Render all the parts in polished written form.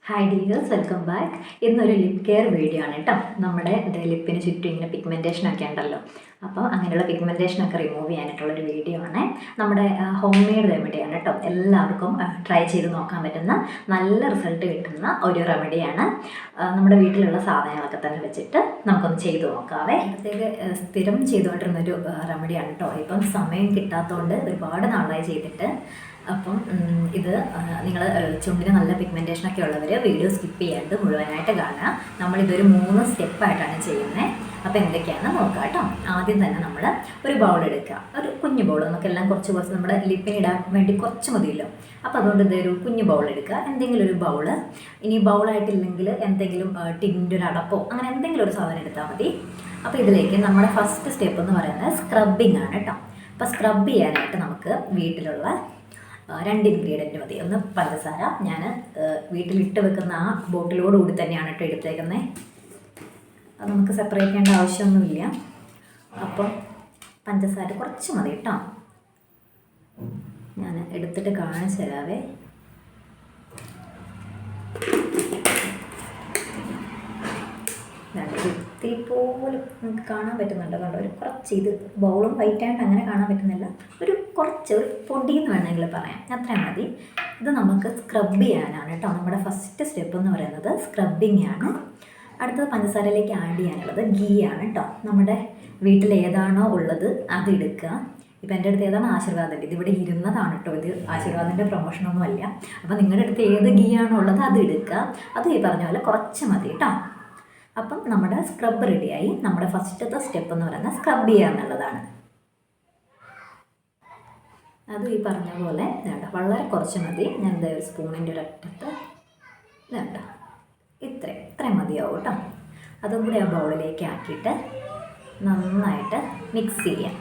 Hi dears, welcome back. ഇന്നൊരു lip care video ആണ് കേട്ടോ. നമ്മുടെ ലിപ്പിന് ചുറ്റും ഇങ്ങനെ പിഗ്മെൻറ്റേഷനൊക്കെ ഉണ്ടല്ലോ, അപ്പോൾ അങ്ങനെയുള്ള പിഗ്മെൻറ്റേഷനൊക്കെ റിമൂവ് ചെയ്യാനായിട്ടുള്ളൊരു വീഡിയോ ആണ്. നമ്മുടെ ഹോം മെയ്ഡ് റെമഡിയാണ് കേട്ടോ. എല്ലാവർക്കും ട്രൈ ചെയ്ത് നോക്കാൻ പറ്റുന്ന നല്ല റിസൾട്ട് കിട്ടുന്ന ഒരു റെമഡിയാണ്. നമ്മുടെ വീട്ടിലുള്ള സാധനങ്ങളൊക്കെ തന്നെ വെച്ചിട്ട് നമുക്കൊന്ന് ചെയ്ത് നോക്കാവേ. ഇപ്പോഴത്തേക്ക് സ്ഥിരം ചെയ്തുകൊണ്ടിരുന്നൊരു റെമഡിയാണ് കേട്ടോ. ഇപ്പം സമയം കിട്ടാത്തതുകൊണ്ട് ഒരുപാട് നാളായി ചെയ്തിട്ട്. അപ്പം ഇത് നിങ്ങൾ ചുണ്ടിന് നല്ല പിഗ്മെൻറ്റേഷനൊക്കെ ഉള്ളവർ വീഡിയോ സ്കിപ്പ് ചെയ്യാണ്ട് മുഴുവനായിട്ട് കാണുക. നമ്മളിതൊരു 3 സ്റ്റെപ്പായിട്ടാണ് ചെയ്യുന്നത്. അപ്പോൾ എന്തൊക്കെയാണെന്ന് നോക്കാം കേട്ടോ. ആദ്യം തന്നെ നമ്മൾ ഒരു ബൗൾ എടുക്കുക, ഒരു കുഞ്ഞു ബൗൾ. നമുക്കെല്ലാം കുറച്ച് നമ്മുടെ ലിപ്പിന് ഇടാൻ വേണ്ടി കുറച്ച് മതിയല്ലോ. അപ്പോൾ അതുകൊണ്ട് ഇതൊരു കുഞ്ഞു ബൗൾ എടുക്കുക, എന്തെങ്കിലും ഒരു ബൗള്. ഇനി ബൗളായിട്ടില്ലെങ്കിൽ എന്തെങ്കിലും ടിൻ്റെ ഒരു അടപ്പോ അങ്ങനെ എന്തെങ്കിലും ഒരു സാധനം എടുത്താൽ മതി. അപ്പോൾ ഇതിലേക്ക് നമ്മുടെ ഫസ്റ്റ് സ്റ്റെപ്പ് എന്ന് പറയുന്നത് സ്ക്രബിങ് ആണ് കേട്ടോ. അപ്പോൾ സ്ക്രബ് ചെയ്യാനായിട്ട് നമുക്ക് വീട്ടിലുള്ള 2 ഇൻഗ്രീഡിയൻറ്റ് മതി. ഒന്ന് പഞ്ചസാര, ഞാൻ വീട്ടിലിട്ട് വെക്കുന്ന ആ ബോട്ടിലോടുകൂടി തന്നെയാണ് കേട്ടോ എടുത്തേക്കുന്നത്. അത് നമുക്ക് സെപ്പറേറ്റ് ചെയ്യേണ്ട ആവശ്യമൊന്നുമില്ല. അപ്പം പഞ്ചസാര കുറച്ച് മതി കേട്ടോ. ഞാൻ എടുത്തിട്ട് കാണിച്ചു തരാവേ. ഇത്തിരി പോലും നമുക്ക് കാണാൻ പറ്റുന്നുണ്ട് കണ്ടോ. ഒരു കുറച്ച്, ഇത് ബൗളും വൈറ്റായിട്ട് അങ്ങനെ കാണാൻ പറ്റുന്നില്ല, ഒരു കുറച്ച് ഒരു പൊടിയെന്ന് വേണമെങ്കിൽ പറയാം, അത്രയും മതി. ഇത് നമുക്ക് സ്ക്രബ് ചെയ്യാനാണ് കേട്ടോ. നമ്മുടെ ഫസ്റ്റ് സ്റ്റെപ്പ് എന്ന് പറയുന്നത് സ്ക്രബിങ് ആണ്. അടുത്തത് പഞ്ചസാരയിലേക്ക് ആഡ് ചെയ്യാനുള്ളത് ഗീ ആണ് കേട്ടോ. നമ്മുടെ വീട്ടിൽ ഏതാണോ ഉള്ളത് അത് എടുക്കുക. ഇപ്പം എൻ്റെ അടുത്ത് ഏതാണ് ആശീർവാദിൻ്റെ, ഇതിവിടെ ഇരുന്നതാണ് കേട്ടോ. ഇത് ആശീർവാദിൻ്റെ പ്രൊമോഷനൊന്നും അല്ല. അപ്പോൾ നിങ്ങളുടെ അടുത്ത് ഏത് ഗീ ആണോ ഉള്ളത് അത് എടുക്കുക. അത് ഈ പറഞ്ഞ പോലെ കുറച്ച് മതി കേട്ടോ. അപ്പം നമ്മുടെ സ്ക്രബ് റെഡിയായി. നമ്മുടെ ഫസ്റ്റത്തെ സ്റ്റെപ്പ് എന്ന് പറയുന്നത് സ്ക്രബ് ചെയ്യുക എന്നുള്ളതാണ്. അതും ഈ പറഞ്ഞ പോലെ വേണ്ട, വളരെ കുറച്ച് മതി. ഞാൻ ഒരു സ്പൂണിൻ്റെ ഒരറ്റത്ത് വേണ്ട, ഇത്രയും മതിയാവും കേട്ടോ. അതും കൂടി ആ ബൗളിലേക്ക് ആക്കിയിട്ട് നന്നായിട്ട് മിക്സ് ചെയ്യാം.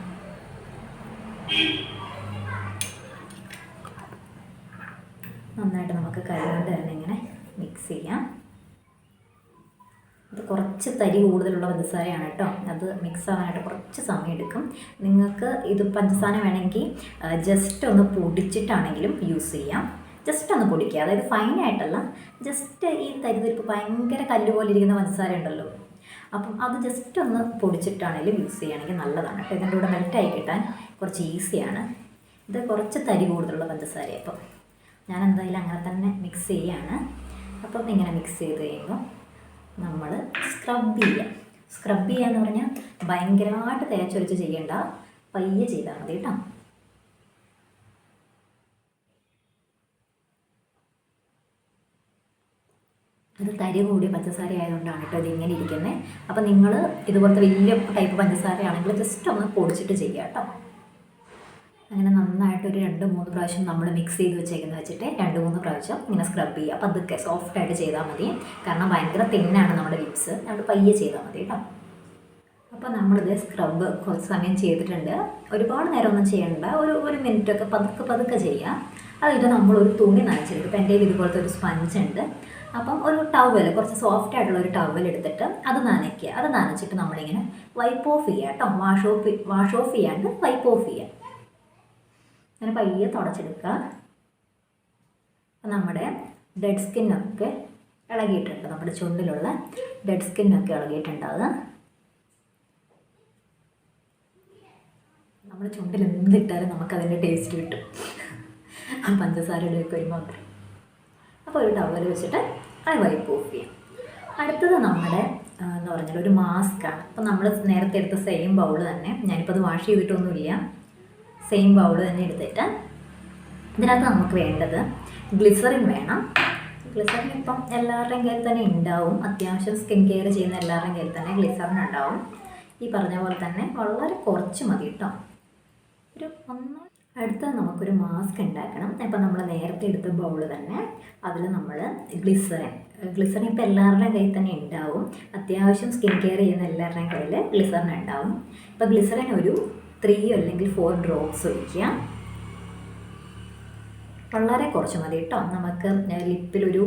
നന്നായിട്ട് നമുക്ക് കൈ കൊണ്ട് തന്നെ ഇങ്ങനെ മിക്സ് ചെയ്യാം. അത് കുറച്ച് തരി കൂടുതലുള്ള പഞ്ചസാരയാണ് കേട്ടോ. അത് മിക്സ് ആവാനായിട്ട് കുറച്ച് സമയം എടുക്കും. നിങ്ങൾക്ക് ഇത് പഞ്ചസാര വേണമെങ്കിൽ ജസ്റ്റ് ഒന്ന് പൊടിച്ചിട്ടാണെങ്കിലും യൂസ് ചെയ്യാം. ജസ്റ്റ് ഒന്ന് പൊടിക്കുക, അതായത് ഫൈനായിട്ടല്ല, ജസ്റ്റ് ഈ തരിതരിപ്പ് ഭയങ്കര കല്ല് പോലെ ഇരിക്കുന്ന പഞ്ചസാര ഉണ്ടല്ലോ, അപ്പം അത് ജസ്റ്റ് ഒന്ന് പൊടിച്ചിട്ടാണെങ്കിലും യൂസ് ചെയ്യുകയാണെങ്കിൽ നല്ലതാണ് കേട്ടോ. ഇതിൻ്റെ കൂടെ മെൽറ്റായി കിട്ടാൻ കുറച്ച് ഈസിയാണ്. ഇത് കുറച്ച് തരി കൂടുതലുള്ള പഞ്ചസാര. അപ്പം ഞാൻ എന്തായാലും അങ്ങനെ തന്നെ മിക്സ് ചെയ്യുകയാണ്. അപ്പം ഇങ്ങനെ മിക്സ് ചെയ്ത് കഴിയുമ്പോൾ നമ്മൾ സ്ക്രബ് ചെയ്യുക എന്ന് പറഞ്ഞാൽ ഭയങ്കരമായിട്ട് തേച്ചൊരിച്ച് ചെയ്യേണ്ട, പയ്യെ ചെയ്താൽ മതി കേട്ടോ. അത് തരി കൂടിയ പഞ്ചസാര ആയതുകൊണ്ടാണ് കേട്ടോ ഇതിങ്ങനെ ഇരിക്കുന്നത്. അപ്പം നിങ്ങൾ ഇതുപോലത്തെ വലിയ ടൈപ്പ് പഞ്ചസാര ആണെങ്കിൽ ജസ്റ്റ് ഒന്ന് പൊടിച്ചിട്ട് ചെയ്യുക കേട്ടോ. അങ്ങനെ നന്നായിട്ടൊരു 2-3 പ്രാവശ്യം നമ്മൾ മിക്സ് ചെയ്ത് വെച്ചിട്ട് 2-3 പ്രാവശ്യം ഇങ്ങനെ സ്ക്രബ് ചെയ്യുക. അപ്പോൾ അതൊക്കെ സോഫ്റ്റായിട്ട് ചെയ്താൽ മതി. കാരണം ഭയങ്കര തിന്നാണ് നമ്മുടെ ലിപ്സ്. നമ്മൾ പയ്യെ ചെയ്താൽ മതി കേട്ടോ. അപ്പോൾ നമ്മളിത് സ്ക്രബ് കുറച്ച് സമയം ചെയ്തിട്ടുണ്ട്. ഒരുപാട് നേരമൊന്നും ചെയ്യണ്ട, ഒരു മിനിറ്റൊക്കെ പതുക്കെ ചെയ്യുക. അതിട്ട് നമ്മളൊരു തുണി നനച്ചെടുക്കും. ഇപ്പോൾ എൻ്റെ ഇതുപോലത്തെ ഒരു സ്പഞ്ച് ഉണ്ട്. അപ്പം ഒരു ടവൽ, കുറച്ച് സോഫ്റ്റ് ആയിട്ടുള്ള ഒരു ടവൽ എടുത്തിട്ട് അത് നനയ്ക്കുക. അത് നനച്ചിട്ട് നമ്മളിങ്ങനെ വൈപ്പ് ഓഫ് ചെയ്യുക കേട്ടോ. വാഷ് ഓഫ് ചെയ്യാണ്ട് വൈപ്പ് ഓഫ് ചെയ്യുക. അങ്ങനെ പയ്യെ തുടച്ചെടുക്കുക. നമ്മുടെ ഡെഡ് സ്കിന്നൊക്കെ ഇളകിയിട്ടുണ്ട്, നമ്മുടെ ചുണ്ടിലുള്ള ഡെഡ് സ്കിന്നൊക്കെ ഇളകിയിട്ടുണ്ടാവുക. നമ്മുടെ ചുണ്ടിൽ എന്തിട്ടാലും നമുക്കതിൻ്റെ ടേസ്റ്റ് കിട്ടും, ആ പഞ്ചസാരയുടെ ഒക്കെ ഒരു മാത്രം. അപ്പോൾ ഒരു ടവൽ വെച്ചിട്ട് അത് വൈപ്പ് ഓഫ് ചെയ്യാം. അടുത്തത് നമ്മുടെ എന്ന് പറഞ്ഞാൽ ഒരു മാസ്കാണ്. അപ്പോൾ നമ്മൾ നേരത്തെ എടുത്ത സെയിം ബൗൾ തന്നെ, ഞാനിപ്പോൾ അത് വാഷ് ചെയ്തിട്ടൊന്നുമില്ല, സെയിം ബൗൾ തന്നെ എടുത്തിട്ട് ഇതിനകത്ത് നമുക്ക് വേണ്ടത് ഗ്ലിസറിൻ വേണം. ഗ്ലിസറിൻ ഇപ്പം എല്ലാവരുടെയും കയ്യിൽ തന്നെ ഉണ്ടാവും. അത്യാവശ്യം സ്കിൻ കെയർ ചെയ്യുന്ന എല്ലാവരുടെയും കയ്യിൽ തന്നെ ഗ്ലിസറിൻ ഉണ്ടാവും. ഈ പറഞ്ഞ പോലെ തന്നെ വളരെ കുറച്ച് മതി കേട്ടോ. അടുത്തത് നമുക്കൊരു മാസ്ക് ഉണ്ടാക്കണം. ഇപ്പം നമ്മൾ നേരത്തെ എടുത്ത ബൗൾ തന്നെ അതിൽ നമ്മൾ ഗ്ലിസറിൻ ഇപ്പോൾ എല്ലാവരുടെയും കയ്യിൽ തന്നെ ഉണ്ടാവും. അത്യാവശ്യം സ്കിൻ കെയർ ചെയ്യുന്ന എല്ലാവരുടെയും കയ്യിൽ ഗ്ലിസറിൻ ഉണ്ടാവും. ഇപ്പോൾ ഗ്ലിസറിൻ ഒരു 3 അല്ലെങ്കിൽ 4 ഡ്രോപ്സ് ഒഴിക്കുക. വളരെ കുറച്ച് മതി കേട്ടോ. നമുക്ക് ലിപ്പിലൊരു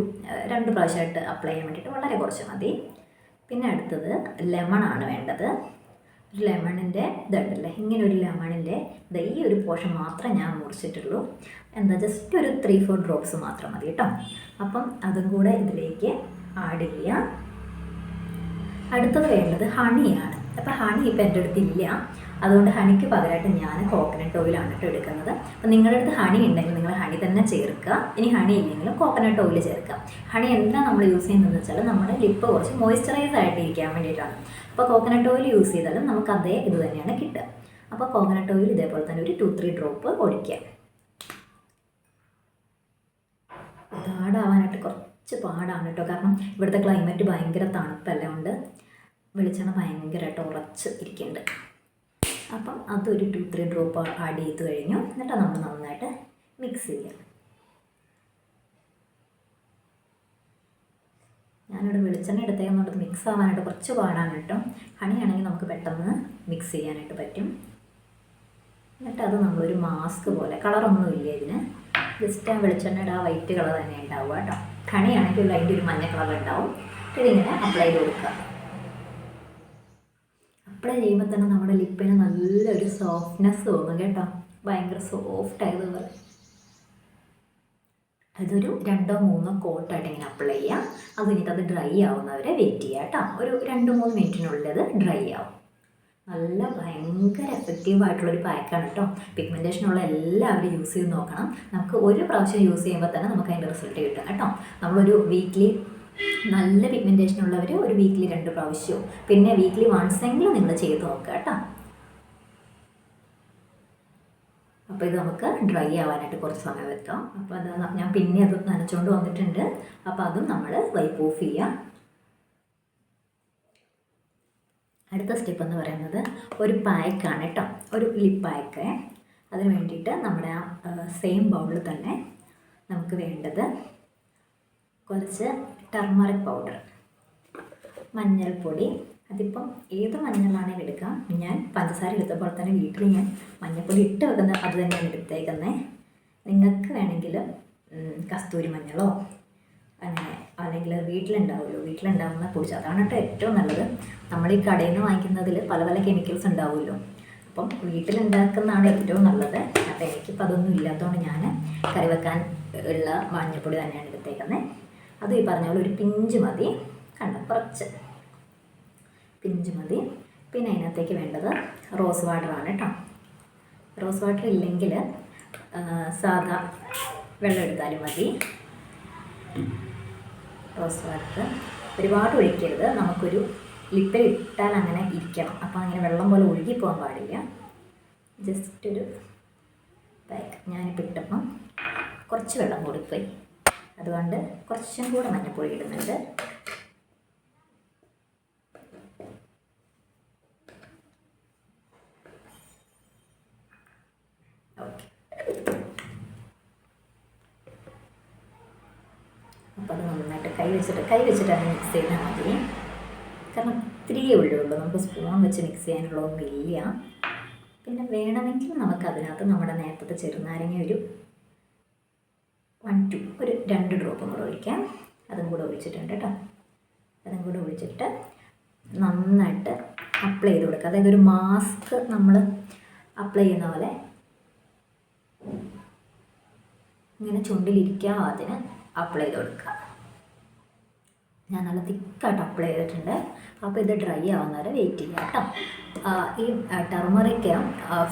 2 പ്രാവശ്യമായിട്ട് അപ്ലൈ ചെയ്യാൻ വേണ്ടിയിട്ട് വളരെ കുറച്ച് മതി. പിന്നെ അടുത്തത് ലെമണാണ് വേണ്ടത്. ഒരു ലെമണിൻ്റെ ഇതുണ്ടല്ലേ, ഇങ്ങനെ ഒരു ലെമണിൻ്റെ ഈ ഒരു പോർഷൻ മാത്രമേ ഞാൻ മുറിച്ചിട്ടുള്ളൂ. എന്താ ജസ്റ്റ് ഒരു 3-4 ഡ്രോപ്സ് മാത്രം മതി കേട്ടോ. അപ്പം അതും കൂടെ ഇതിലേക്ക് ആഡ് ചെയ്യുക. അടുത്തത് വേണ്ടത് ഹണിയാണ്. അപ്പോൾ ഹണി ഇപ്പോൾ എൻ്റെ അടുത്തില്ല, അതുകൊണ്ട് ഹണിക്ക് പകരമായിട്ട് ഞാൻ കോക്കനട്ട് ഓയിലാണ് കേട്ടോ എടുക്കുന്നത്. അപ്പോൾ നിങ്ങളുടെ അടുത്ത് ഹണി ഉണ്ടെങ്കിൽ നിങ്ങൾ ഹണി തന്നെ ചേർക്കുക. ഇനി ഹണി ഇല്ലെങ്കിലും കോക്കനട്ട് ഓയിൽ ചേർക്കുക. ഹണി എന്താണ് നമ്മൾ യൂസ് ചെയ്യുന്നതെന്ന് വെച്ചാൽ നമ്മുടെ ലിപ്പ് കുറച്ച് മോയ്സ്ചറൈസ് ആയിട്ട് ഇരിക്കാൻ വേണ്ടിയിട്ടാണ്. അപ്പോൾ കോക്കനട്ട് ഓയിൽ യൂസ് ചെയ്താലും നമുക്ക് അതേ ഇത് തന്നെയാണ് കിട്ടുക. അപ്പോൾ കോക്കനട്ട് ഓയിൽ ഇതേപോലെ തന്നെ ഒരു 2-3 ഡ്രോപ്പ് ഒഴിക്കുക. ഇതാടാവാനായിട്ട് കുറച്ച് പാടാണ് കേട്ടോ, കാരണം ഇവിടുത്തെ ക്ലൈമറ്റ് ഭയങ്കര തണുപ്പെല്ലാം ഉണ്ട്, വെളിച്ചെണ്ണ ഭയങ്കരമായിട്ട് ഉറച്ച് ഇരിക്കുന്നുണ്ട്. അപ്പം അതൊരു 2-3 ഡ്രോപ്പ് ആഡ് ചെയ്ത് കഴിഞ്ഞു. എന്നിട്ട് നമ്മൾ നന്നായിട്ട് മിക്സ് ചെയ്യാം. ഞാനിവിടെ വെളിച്ചെണ്ണ എടുത്തേക്കുന്നുണ്ട്, മിക്സ് ആവാനായിട്ട് കുറച്ച് പാടാണ് കേട്ടോ. ഹണിയാണെങ്കിൽ നമുക്ക് പെട്ടെന്ന് മിക്സ് ചെയ്യാനായിട്ട് പറ്റും. എന്നിട്ട് അത് നമ്മളൊരു മാസ്ക് പോലെ, കളറൊന്നും ഇല്ല ഇതിന്, ജസ്റ്റ് ആ വെളിച്ചെണ്ണയുടെ ആ വൈറ്റ് കളർ തന്നെ ഉണ്ടാവുക കേട്ടോ. ഹണിയാണെങ്കിൽ അതിൻ്റെ ഒരു മഞ്ഞ കളർ ഉണ്ടാവും. ഇതിങ്ങനെ അപ്ലൈ ചെയ്ത് കൊടുക്കുക. അപ്ലൈ ചെയ്യുമ്പോൾ തന്നെ നമ്മുടെ ലിപ്പിന് നല്ലൊരു സോഫ്റ്റ്നെസ് തോന്നും കേട്ടോ, ഭയങ്കര സോഫ്റ്റ് ആയതുപോലെ. അതൊരു 2-3 കോട്ടായിട്ട് ഇങ്ങനെ അപ്ലൈ ചെയ്യാം. അത് കഴിഞ്ഞിട്ട് അത് ഡ്രൈ ആവുന്നവരെ വെയിറ്റ് ചെയ്യുക കേട്ടോ. ഒരു 2-3 മിനിറ്റിനുള്ളിൽ അത് ഡ്രൈ ആവും. നല്ല ഭയങ്കര എഫക്റ്റീവായിട്ടുള്ളൊരു പാക്കാണ് കേട്ടോ. പിഗ്മെൻറ്റേഷനുള്ള എല്ലാവരും യൂസ് ചെയ്ത് നോക്കണം. നമുക്ക് ഒരു പ്രാവശ്യം യൂസ് ചെയ്യുമ്പോൾ തന്നെ നമുക്ക് അതിൻ്റെ റിസൾട്ട് കിട്ടും കേട്ടോ. നമ്മളൊരു വീക്ക്ലി, നല്ല പിഗ്മെൻറ്റേഷൻ ഉള്ളവർ ഒരു വീക്ക്ലി 2 പ്രാവശ്യവും, പിന്നെ വീക്ക്ലി വൺസെങ്കിലും നിങ്ങൾ ചെയ്ത് നോക്കുക കേട്ടോ. അപ്പോൾ ഇത് നമുക്ക് ഡ്രൈ ആവാനായിട്ട് കുറച്ച് സമയം വെക്കാം. അപ്പോൾ അത് ഞാൻ പിന്നെ അത് നനച്ചുകൊണ്ട് വന്നിട്ടുണ്ട്. അപ്പോൾ അതും നമ്മൾ വൈപ്പ് ഓഫ് ചെയ്യുക. അടുത്ത സ്റ്റെപ്പ് എന്ന് പറയുന്നത് ഒരു പായ്ക്കാണ് കേട്ടോ, ഒരു ലിപ്പ് പായ്ക്ക്. അതിന് വേണ്ടിയിട്ട് നമ്മുടെ ആ സെയിം ബൗളിൽ തന്നെ നമുക്ക് വേണ്ടത് കുറച്ച് ടർമറിക് പൗഡർ, മഞ്ഞൾപ്പൊടി. അതിപ്പം ഏത് മഞ്ഞളാണെങ്കിൽ എടുക്കാം. ഞാൻ പഞ്ചസാര എടുത്തപ്പോൾ തന്നെ വീട്ടിൽ ഞാൻ മഞ്ഞൾപ്പൊടി ഇട്ട് വെക്കുന്നത് അത് തന്നെയാണ് എടുത്തേക്കുന്നത്. നിങ്ങൾക്ക് വേണമെങ്കിൽ കസ്തൂരി മഞ്ഞളോ അങ്ങനെ, അല്ലെങ്കിൽ വീട്ടിലുണ്ടാവുമല്ലോ, വീട്ടിലുണ്ടാവുന്ന പൊടിച്ച്, അതാണ് കേട്ടോ ഏറ്റവും നല്ലത്. നമ്മൾ ഈ കടയിൽ നിന്ന് വാങ്ങിക്കുന്നതിൽ പല പല കെമിക്കൽസ് ഉണ്ടാവുമല്ലോ. അപ്പം വീട്ടിലുണ്ടാക്കുന്നതാണ് ഏറ്റവും നല്ലത്. അപ്പോൾ എനിക്കിപ്പോൾ അതൊന്നും ഇല്ലാത്തതുകൊണ്ട് ഞാൻ കറി വെക്കാൻ ഉള്ള മഞ്ഞൾപ്പൊടി തന്നെയാണ് എടുത്തേക്കുന്നത്. അത് ഈ പറഞ്ഞ പോലെ ഒരു പിഞ്ച് മതി, കണ്ടോ, കുറച്ച് പിഞ്ച് മതി. പിന്നെ അതിനകത്തേക്ക് വേണ്ടത് റോസ് വാട്ടറാണ് കേട്ടോ. റോസ് വാട്ടർ ഇല്ലെങ്കിൽ സാധാ വെള്ളം എടുത്താലും മതി. റോസ് വാട്ടർ ഒരുപാട് ഒഴിക്കരുത്, നമുക്കൊരു ലിപ്പിൽ ഇട്ടാൽ അങ്ങനെ ഇരിക്കണം. അപ്പോൾ അങ്ങനെ വെള്ളം പോലെ ഒഴുകിപ്പോകാൻ പാടില്ല. ജസ്റ്റ് ഒരു പാക്ക് ഞാനിപ്പോൾ ഇട്ടപ്പം കുറച്ച് വെള്ളം കൂടിപ്പോയി, അതുകൊണ്ട് കുറച്ചും കൂടെ മഞ്ഞൾപ്പൊടി ഇടുന്നുണ്ട്. ഓക്കെ, അപ്പോൾ അത് നന്നായിട്ട് കൈ വെച്ചിട്ടാണ് മിക്സ് ചെയ്താൽ മതി. കാരണം ഇത്തിരിയേ ഉള്ളൂ, നമുക്ക് സ്പൂൺ വെച്ച് മിക്സ് ചെയ്യാനുള്ളതൊന്നുമില്ല. പിന്നെ വേണമെങ്കിൽ നമുക്കതിനകത്ത് നമ്മുടെ നേരത്തെ ചെറുനാരങ്ങ ഒരു 2 ഡ്രോപ്പും കൂടെ ഒഴിക്കാം. അതും കൂടെ ഒഴിച്ചിട്ടുണ്ട് കേട്ടോ. അതും കൂടെ ഒഴിച്ചിട്ട് നന്നായിട്ട് അപ്ലൈ ചെയ്ത് കൊടുക്കുക. അതായത് ഒരു മാസ്ക് നമ്മൾ അപ്ലൈ ചെയ്യുന്ന പോലെ ഇങ്ങനെ ചുണ്ടിലിരിക്കാതിന് അപ്ലൈ ചെയ്ത് കൊടുക്കുക. ഞാൻ നല്ല തിക്കായിട്ട് അപ്ലൈ ചെയ്തിട്ടുണ്ട്. അപ്പോൾ ഇത് ഡ്രൈ ആവുന്നവരെ വെയിറ്റ് ചെയ്യുക കേട്ടോ. ഈ ടർമറിക്ക്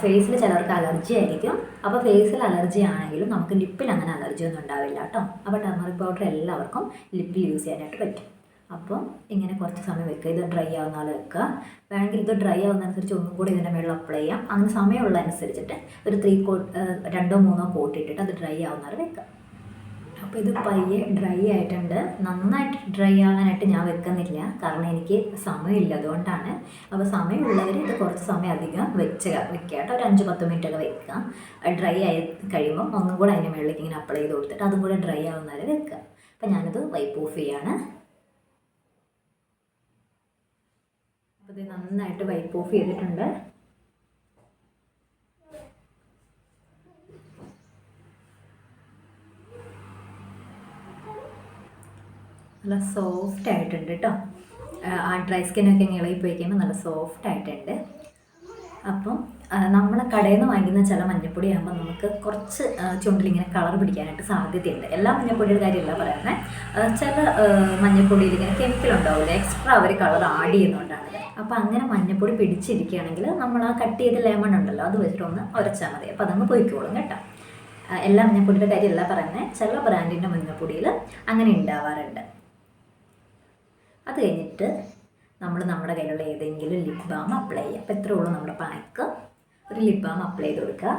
ഫേസിൽ ചിലർക്ക് അലർജി ആയിരിക്കും. അപ്പോൾ ഫേസിൽ അലർജി ആണെങ്കിലും നമുക്ക് ലിപ്പിൽ അങ്ങനെ അലർജി ഒന്നും ഉണ്ടാവില്ല കേട്ടോ. അപ്പോൾ ടർമറിക് പൗഡർ എല്ലാവർക്കും ലിപ്പിൽ യൂസ് ചെയ്യാനായിട്ട് പറ്റും. അപ്പോൾ ഇങ്ങനെ കുറച്ച് സമയം വെക്കുക. ഇത് ഡ്രൈ ആവുന്നാൽ വെക്കുക. വേണമെങ്കിൽ ഇത് ഡ്രൈ ആവുന്നതനുസരിച്ച് ഒന്നും കൂടി ഇതിൻ്റെ മേളിൽ അപ്ലൈ ചെയ്യാം. അങ്ങനെ സമയമുള്ള അനുസരിച്ചിട്ട് ഒരു 2-3 കോട്ട് ഇട്ടിട്ട് അത് ഡ്രൈ ആവുന്നവരെ വെക്കുക. അപ്പോൾ ഇത് പയ്യെ ഡ്രൈ ആയിട്ടുണ്ട്. നന്നായിട്ട് ഡ്രൈ ആകാനായിട്ട് ഞാൻ വെക്കുന്നില്ല, കാരണം എനിക്ക് സമയമില്ല, അതുകൊണ്ടാണ്. അപ്പോൾ സമയമുള്ളവർ ഇത് കുറച്ച് സമയം അധികം വെക്കുക കേട്ടോ. ഒരു 5-10 മിനിറ്റൊക്കെ വെക്കുക. ഡ്രൈ ആയി കഴിയുമ്പം ഒന്നും കൂടെ അതിൻ്റെ മുകളിലേക്ക് ഇങ്ങനെ അപ്ലൈ ചെയ്ത് കൊടുത്തിട്ട് അതും കൂടെ ഡ്രൈ ആവുന്നവരെ വെക്കുക. അപ്പോൾ ഞാനത് വൈപ്പ് ഓഫ് ചെയ്യാണ്. അപ്പോൾ ഇത് നന്നായിട്ട് വൈപ്പ് ഓഫ് ചെയ്തിട്ടുണ്ട്. നല്ല സോഫ്റ്റ് ആയിട്ടുണ്ട് കേട്ടോ. ആ ഡ്രൈ സ്കിന്നൊക്കെ ഇളകി പോയി കഴിയുമ്പോൾ നല്ല സോഫ്റ്റ് ആയിട്ടുണ്ട്. അപ്പം നമ്മൾ കടയിൽ നിന്ന് വാങ്ങിക്കുന്ന ചില മഞ്ഞപ്പൊടി ആകുമ്പോൾ നമുക്ക് കുറച്ച് ചുണ്ടിലിങ്ങനെ കളർ പിടിക്കാനായിട്ട് സാധ്യതയുണ്ട്. എല്ലാ മഞ്ഞപ്പൊടിയുടെ കാര്യമല്ല പറയുന്നത്. ചില മഞ്ഞപ്പൊടിയിൽ ഇങ്ങനെ കെമിക്കൽ ഉണ്ടാവില്ല, എക്സ്ട്രാ അവർ കളർ ആഡ് ചെയ്യുന്നുണ്ടാണിത്. അപ്പോൾ അങ്ങനെ മഞ്ഞപ്പൊടി പിടിച്ചിരിക്കുകയാണെങ്കിൽ നമ്മൾ ആ കട്ട് ചെയ്ത ലെമൺ ഉണ്ടല്ലോ അത് വെച്ചിട്ടൊന്ന് ഉരച്ചാൽ മതി. അപ്പോൾ അതങ്ങ് പൊയ്ക്കോളും കേട്ടോ. എല്ലാ മഞ്ഞപ്പൊടിയുടെ കാര്യമല്ല പറയുന്നത്, ചില ബ്രാൻഡിൻ്റെ മഞ്ഞപ്പൊടിയിൽ അങ്ങനെ ഉണ്ടാവാറുണ്ട്. അത് കഴിഞ്ഞിട്ട് നമ്മുടെ കയ്യിലുള്ള ഏതെങ്കിലും ലിപ് ബാം അപ്ലൈ ചെയ്യുക. അപ്പോൾ ഇത്രയേ ഉള്ളൂ നമ്മുടെ പാക്ക്. ഒരു ലിപ് ബാം അപ്ലൈ ചെയ്ത് കൊടുക്കുക.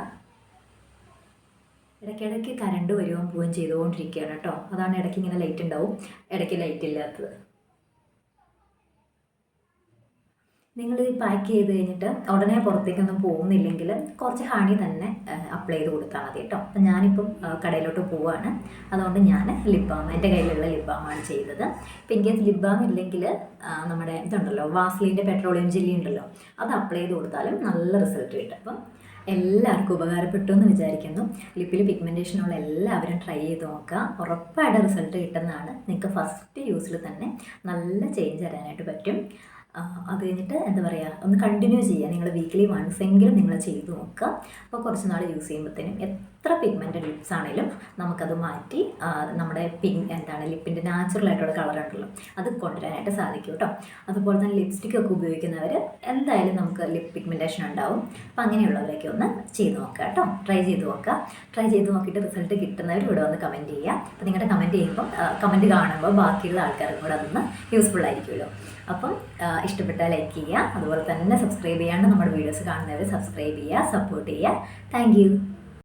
ഇടയ്ക്കിടയ്ക്ക് കറണ്ട് വരുകയും പോവുകയും ചെയ്തുകൊണ്ടിരിക്കുകയാണ് കേട്ടോ. അതാണ് ഇടയ്ക്ക് ഇങ്ങനെ ലൈറ്റ് ഉണ്ടാവും, ഇടയ്ക്ക് ലൈറ്റ് ഇല്ലാത്തത്. നിങ്ങൾ ഈ പാക്ക് ചെയ്ത് കഴിഞ്ഞിട്ട് ഉടനെ പുറത്തേക്കൊന്നും പോകുന്നില്ലെങ്കിൽ കുറച്ച് ഹണി തന്നെ അപ്ലൈ ചെയ്ത് കൊടുത്താൽ മതി കേട്ടോ. അപ്പം ഞാനിപ്പം കടയിലോട്ട് പോവുകയാണ്, അതുകൊണ്ട് ഞാൻ ലിപ് ബാം, എൻ്റെ കയ്യിലുള്ള ലിപ് ബാമാണ് ചെയ്തത്. ഇപ്പം ഇൻ കേസ് ലിപ് ബാം ഇല്ലെങ്കിൽ നമ്മുടെ ഇതുണ്ടല്ലോ വാസ്ലിൻ്റെ പെട്രോളിയം ജെല്ലി ഉണ്ടല്ലോ, അത് അപ്ലൈ ചെയ്ത് കൊടുത്താലും നല്ല റിസൾട്ട് കിട്ടും. അപ്പം എല്ലാവർക്കും ഉപകാരപ്പെട്ടു എന്ന് വിചാരിക്കുന്നു. ലിപ്പിൽ പിഗ്മെൻറ്റേഷനുള്ള എല്ലാവരും ട്രൈ ചെയ്ത് നോക്കുക, ഉറപ്പായിട്ട് റിസൾട്ട് കിട്ടുന്നതാണ്. നിങ്ങൾക്ക് ഫസ്റ്റ് യൂസിൽ തന്നെ നല്ല ചേഞ്ച് വരാനായിട്ട് പറ്റും. അത് കഴിഞ്ഞിട്ട് എന്താ പറയുക, ഒന്ന് കണ്ടിന്യൂ ചെയ്യുക. നിങ്ങൾ വീക്കിലി വൺസ് എങ്കിലും നിങ്ങൾ ചെയ്ത് നോക്കുക. അപ്പോൾ കുറച്ച് നാൾ യൂസ് ചെയ്യുമ്പോഴത്തേനും എത്ര പിഗ്മെൻറ്റഡ് ലിപ്സ് ആണെങ്കിലും നമുക്കത് മാറ്റി നമ്മുടെ ലിപ്പിൻ്റെ നാച്ചുറൽ ആയിട്ടുള്ള കളർ ഉണ്ടല്ലോ അത് കൊണ്ടുവരാനായിട്ട് സാധിക്കും കേട്ടോ. അതുപോലെ തന്നെ ലിപ്സ്റ്റിക് ഒക്കെ ഉപയോഗിക്കുന്നവർ എന്തായാലും നമുക്ക് ലിപ് പിഗ്മെൻറ്റേഷൻ ഉണ്ടാവും. അപ്പോൾ അങ്ങനെയുള്ളവരൊക്കെ ഒന്ന് ചെയ്ത് നോക്കുക കേട്ടോ. ട്രൈ ചെയ്ത് നോക്കിയിട്ട് റിസൾട്ട് കിട്ടുന്നവർ ഇവിടെ വന്ന് കമൻറ്റ് ചെയ്യുക. അപ്പോൾ നിങ്ങളുടെ കമൻറ്റ് കാണുമ്പോൾ ബാക്കിയുള്ള ആൾക്കാർക്കും കൂടെ അതൊന്ന് യൂസ്ഫുൾ ആയിരിക്കുമല്ലോ. അപ്പം ഇഷ്ടപ്പെട്ടാൽ ലൈക്ക് ചെയ്യുക, അതുപോലെ തന്നെ സബ്സ്ക്രൈബ് ചെയ്യാണ്ട് നമ്മുടെ വീഡിയോസ് കാണുന്നവർ സബ്സ്ക്രൈബ് ചെയ്യുക, സപ്പോർട്ട് ചെയ്യുക. Thank you.